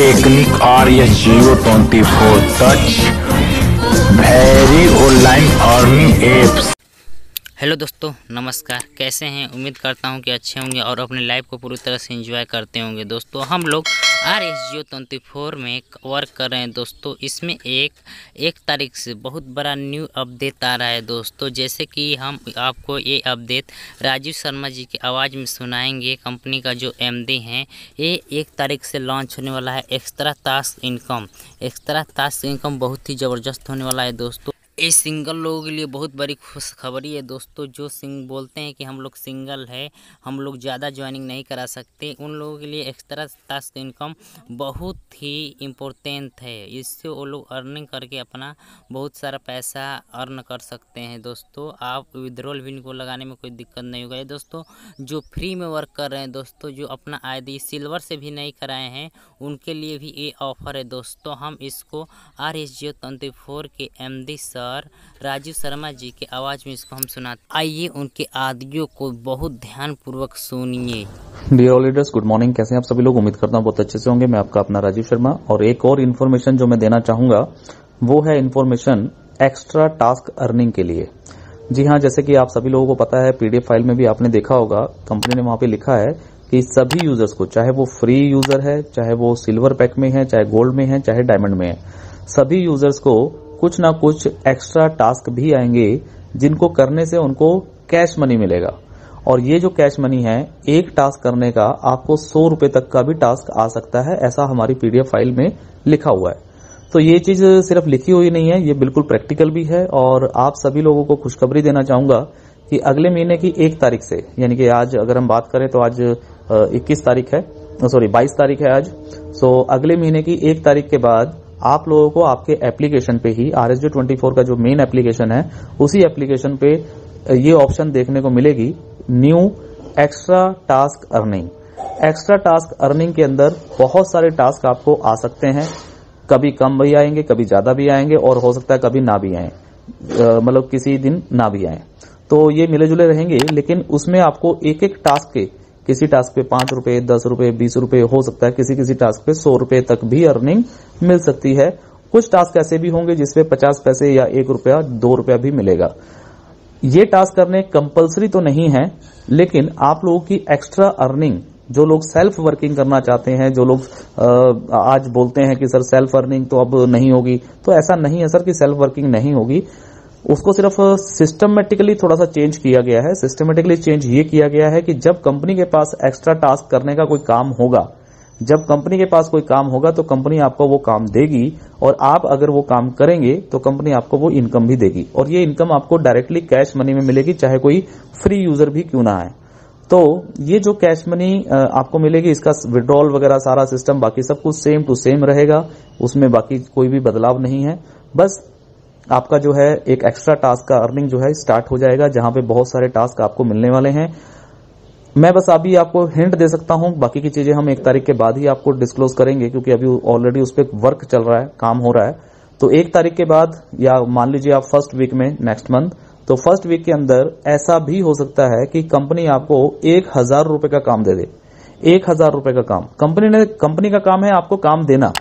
Technique RS024 touch very online earning apps. Hello दोस्तों, नमस्कार। कैसे हैं? उम्मीद करता हूं कि अच्छे होंगे और अपने लाइफ को पूरी तरह से एंजॉय करते होंगे। दोस्तों, हम लोग RS024 में वर्क कर रहे हैं। दोस्तों, इसमें एक तारीख से बहुत बड़ा न्यू अपडेट आ रहा है। दोस्तों, जैसे कि हम आपको ये अपडेट राजीव शर्मा जी की आवाज़ में सुनाएंगे। कंपनी का जो MD हैं, ये 1 तारीख से लॉन्च होने वाला है extra task income. Extra task income बहुत ही ज़बरदस्त होने वाला है। दोस्तों, ये सिंगल लोगों के लिए बहुत बड़ी खुशखबरी है। दोस्तों, जो बोलते हैं कि हम लोग सिंगल है, हम लोग ज़्यादा ज्वाइनिंग नहीं करा सकते, उन लोगों के लिए एक्स्ट्रा टास्क इनकम बहुत ही इम्पोर्टेंट है। इससे वो लोग अर्निंग करके अपना बहुत सारा पैसा अर्न कर सकते हैं। दोस्तों, आप विड्रॉल भी इनको लगाने में कोई दिक्कत नहीं होगा। दोस्तों, जो फ्री में वर्क कर रहे हैं, दोस्तों जो अपना ID सिल्वर से भी नहीं कराए हैं, उनके लिए भी ये ऑफ़र है। दोस्तों, हम इसको RS024 के MD राजीव शर्मा जी के आवाज़ में इसको हम सुनाते। आइए उनके ऑडियो को बहुत ध्यान पूर्वक सुनिए। Dear all leaders, good morning. कैसे हैं आप सभी लोग? उम्मीद करता हूं बहुत अच्छे से होंगे। मैं आपका अपना राजीव शर्मा, और एक और इन्फॉर्मेशन जो मैं देना चाहूंगा वो है इन्फॉर्मेशन एक्स्ट्रा टास्क अर्निंग के लिए। जी हाँ, जैसे कि आप सभी लोगों को पता है, PDF फाइल में भी आपने देखा होगा, कंपनी ने वहां पे लिखा है कि सभी यूजर्स को, चाहे वो फ्री यूजर है, चाहे वो सिल्वर पैक में है, चाहे गोल्ड में है, चाहे डायमंड में है, सभी यूजर्स को कुछ ना कुछ एक्स्ट्रा टास्क भी आएंगे जिनको करने से उनको कैश मनी मिलेगा। और ये जो कैश मनी है, एक टास्क करने का आपको 100 रुपए तक का भी टास्क आ सकता है, ऐसा हमारी PDF फाइल में लिखा हुआ है। तो ये चीज सिर्फ लिखी हुई नहीं है, ये बिल्कुल प्रैक्टिकल भी है। और आप सभी लोगों को खुशखबरी देना चाहूंगा कि अगले महीने की 1 तारीख से, यानी कि आज अगर हम बात करें तो आज 21 तारीख है, 22 तारीख है आज। सो अगले महीने की 1 तारीख के बाद आप लोगों को आपके एप्लीकेशन पे ही RS024 का जो मेन एप्लीकेशन है, उसी एप्लीकेशन पे ये ऑप्शन देखने को मिलेगी, new extra task earning. Extra task earning के अंदर बहुत सारे टास्क आपको आ सकते हैं। कभी कम भी आएंगे, कभी ज्यादा भी आएंगे, और हो सकता है कभी ना भी आए, मतलब किसी दिन ना भी आए। तो ये मिले जुले रहेंगे, लेकिन उसमें आपको एक एक टास्क के, किसी टास्क पे 5 रुपए, 10 रुपए, 20 रुपए, हो सकता है किसी टास्क पे 100 रुपए तक भी अर्निंग मिल सकती है। कुछ टास्क ऐसे भी होंगे जिसपे 50 पैसे या 1 रुपया, 2 रुपया भी मिलेगा। ये टास्क करने कंपलसरी तो नहीं है, लेकिन आप लोगों की एक्स्ट्रा अर्निंग, जो लोग सेल्फ वर्किंग करना चाहते हैं, जो लोग आज बोलते हैं कि सर सेल्फ अर्निंग तो अब नहीं होगी, तो ऐसा नहीं है सर कि सेल्फ वर्किंग नहीं होगी। उसको सिर्फ सिस्टमेटिकली थोड़ा सा चेंज किया गया है। सिस्टमेटिकली चेंज ये किया गया है कि जब कंपनी के पास एक्स्ट्रा टास्क करने का कोई काम होगा, जब कंपनी के पास कोई काम होगा, तो कंपनी आपको वो काम देगी, और आप अगर वो काम करेंगे तो कंपनी आपको वो इनकम भी देगी, और ये इनकम आपको डायरेक्टली कैश मनी में मिलेगी, चाहे कोई फ्री यूजर भी क्यों ना है। तो ये जो कैश मनी आपको मिलेगी, इसका विड्रॉल वगैरह सारा सिस्टम, बाकी सब कुछ सेम टू सेम रहेगा, उसमें बाकी कोई भी बदलाव नहीं है। बस आपका जो है एक एक्स्ट्रा टास्क का अर्निंग जो है स्टार्ट हो जाएगा, जहां पे बहुत सारे टास्क आपको मिलने वाले हैं। मैं बस अभी आपको हिंट दे सकता हूं, बाकी की चीजें हम 1 तारीख के बाद ही आपको डिस्क्लोज करेंगे, क्योंकि अभी ऑलरेडी उस पर वर्क चल रहा है, काम हो रहा है। तो 1 तारीख के बाद, या मान लीजिए आप फर्स्ट वीक में नेक्स्ट मंथ, तो फर्स्ट वीक के अंदर ऐसा भी हो सकता है कि कंपनी आपको 1000 रुपए का काम दे दे। 1000 रुपए का काम कंपनी का काम है आपको काम देना,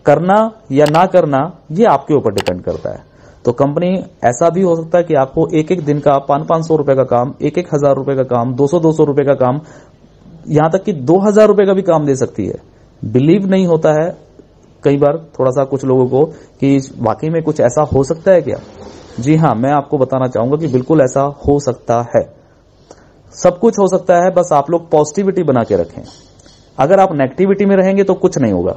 करना या ना करना ये आपके ऊपर डिपेंड करता है। तो कंपनी ऐसा भी हो सकता है कि आपको एक दिन का 500 रुपए का काम, 1000 रुपए का काम, 200 रुपए का काम, यहां तक कि 2000 रुपए का भी काम दे सकती है। बिलीव नहीं होता है कई बार थोड़ा सा कुछ लोगों को कि वाकई में कुछ ऐसा हो सकता है क्या? जी हाँ, मैं आपको बताना चाहूंगा कि बिल्कुल ऐसा हो सकता है। सब कुछ हो सकता है, बस आप लोग पॉजिटिविटी बना के रखें। अगर आप नेगेटिविटी में रहेंगे तो कुछ नहीं होगा,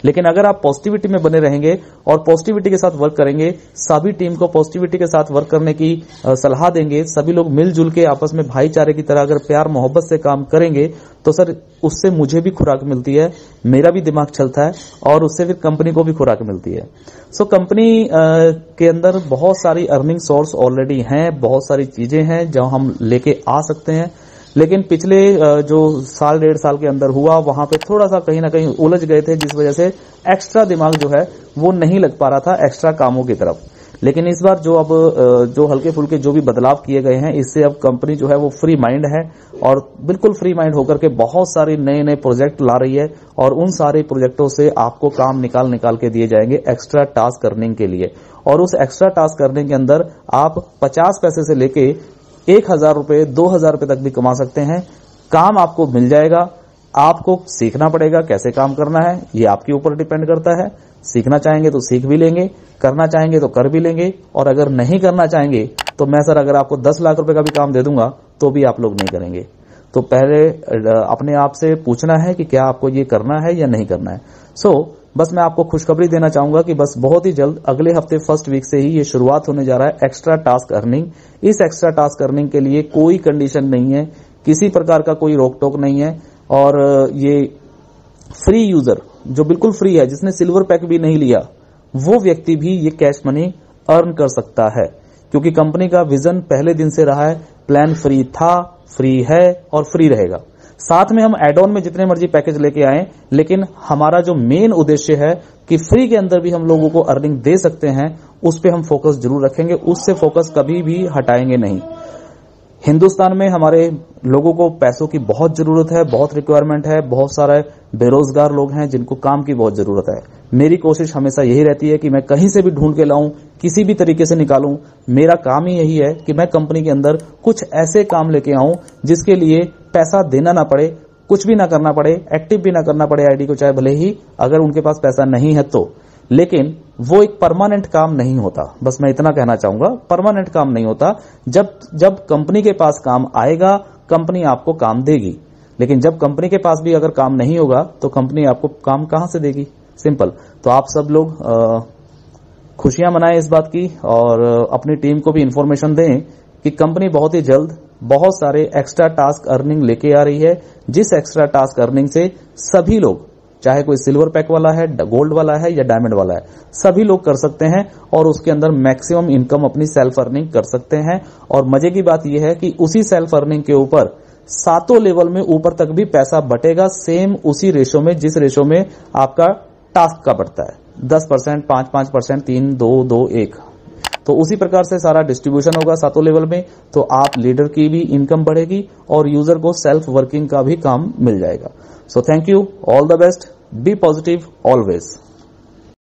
लेकिन अगर आप पॉजिटिविटी में बने रहेंगे और पॉजिटिविटी के साथ वर्क करेंगे, सभी टीम को पॉजिटिविटी के साथ वर्क करने की सलाह देंगे, सभी लोग मिलजुल के आपस में भाईचारे की तरह अगर प्यार मोहब्बत से काम करेंगे, तो सर उससे मुझे भी खुराक मिलती है, मेरा भी दिमाग चलता है, और उससे फिर कंपनी को भी खुराक मिलती है। सो कंपनी के अंदर बहुत सारी अर्निंग सोर्स ऑलरेडी हैं, बहुत सारी चीजें हैं जो हम लेके आ सकते हैं। लेकिन पिछले जो साल 1.5 साल के अंदर हुआ, वहां पे थोड़ा सा कहीं ना कहीं उलझ गए थे, जिस वजह से एक्स्ट्रा दिमाग जो है वो नहीं लग पा रहा था एक्स्ट्रा कामों की तरफ। लेकिन इस बार जो अब जो हल्के फुल्के जो भी बदलाव किए गए हैं, इससे अब कंपनी जो है वो फ्री माइंड है और बिल्कुल फ्री माइंड होकर के बहुत सारे नए नए प्रोजेक्ट ला रही है और उन सारे प्रोजेक्टों से आपको काम निकाल के दिए जाएंगे एक्स्ट्रा टास्क अर्निंग के लिए। और उस एक्स्ट्रा टास्क अर्निंग के अंदर आप 50 पैसे से लेके 1000 रुपए 2000 रुपए तक भी कमा सकते हैं। काम आपको मिल जाएगा, आपको सीखना पड़ेगा कैसे काम करना है, ये आपके ऊपर डिपेंड करता है। सीखना चाहेंगे तो सीख भी लेंगे, करना चाहेंगे तो कर भी लेंगे, और अगर नहीं करना चाहेंगे तो मैं सर अगर आपको 10 लाख रुपए का भी काम दे दूंगा तो भी आप लोग नहीं करेंगे। तो पहले अपने आप से पूछना है कि क्या आपको ये करना है या नहीं करना है। बस मैं आपको खुशखबरी देना चाहूंगा कि बस बहुत ही जल्द अगले हफ्ते फर्स्ट वीक से ही ये शुरुआत होने जा रहा है एक्स्ट्रा टास्क अर्निंग। इस एक्स्ट्रा टास्क अर्निंग के लिए कोई कंडीशन नहीं है, किसी प्रकार का कोई रोक टोक नहीं है, और ये फ्री यूजर जो बिल्कुल फ्री है, जिसने सिल्वर पैक भी नहीं लिया, वो व्यक्ति भी ये कैश मनी अर्न कर सकता है, क्योंकि कंपनी का विजन पहले दिन से रहा है प्लान फ्री था, फ्री है और फ्री रहेगा। साथ में हम एड ऑन में जितने मर्जी पैकेज लेके आए, लेकिन हमारा जो मेन उद्देश्य है कि फ्री के अंदर भी हम लोगों को अर्निंग दे सकते हैं, उस पे हम फोकस जरूर रखेंगे, उससे फोकस कभी भी हटाएंगे नहीं। हिंदुस्तान में हमारे लोगों को पैसों की बहुत जरूरत है, बहुत रिक्वायरमेंट है, बहुत सारे बेरोजगार लोग हैं जिनको काम की बहुत जरूरत है। मेरी कोशिश हमेशा यही रहती है कि मैं कहीं से भी ढूंढ के लाऊं, किसी भी तरीके से निकालूं। मेरा काम ही यही है कि मैं कंपनी के अंदर कुछ ऐसे काम लेके आऊं जिसके लिए पैसा देना ना पड़े, कुछ भी ना करना पड़े, एक्टिव भी ना करना पड़े आईडी को, चाहे भले ही अगर उनके पास पैसा नहीं है तो। लेकिन वो एक परमानेंट काम नहीं होता, बस मैं इतना कहना चाहूंगा, परमानेंट काम नहीं होता। जब कंपनी के पास काम आएगा, कंपनी आपको काम देगी, लेकिन जब कंपनी के पास भी अगर काम नहीं होगा तो कंपनी आपको काम कहां से देगी? सिंपल। तो आप सब लोग खुशियां मनाएं इस बात की, और अपनी टीम को भी इंफॉर्मेशन दें कि कंपनी बहुत ही जल्द बहुत सारे एक्स्ट्रा टास्क अर्निंग लेके आ रही है, जिस एक्स्ट्रा टास्क अर्निंग से सभी लोग, चाहे कोई सिल्वर पैक वाला है, गोल्ड वाला है या डायमंड वाला है, सभी लोग कर सकते हैं और उसके अंदर मैक्सिमम इनकम अपनी सेल्फ अर्निंग कर सकते हैं। और मजे की बात यह है कि उसी सेल्फ अर्निंग के ऊपर 7 लेवल में ऊपर तक भी पैसा बटेगा, सेम उसी रेशो में जिस रेशो में आपका टास्क का बढ़ता है, 10%, 5%, 3, 2, 2, 1। तो उसी प्रकार से सारा डिस्ट्रीब्यूशन होगा 7 लेवल में, तो आप लीडर की भी इनकम बढ़ेगी और यूजर को सेल्फ वर्किंग का भी काम मिल जाएगा। So thank you, all the best, be positive always.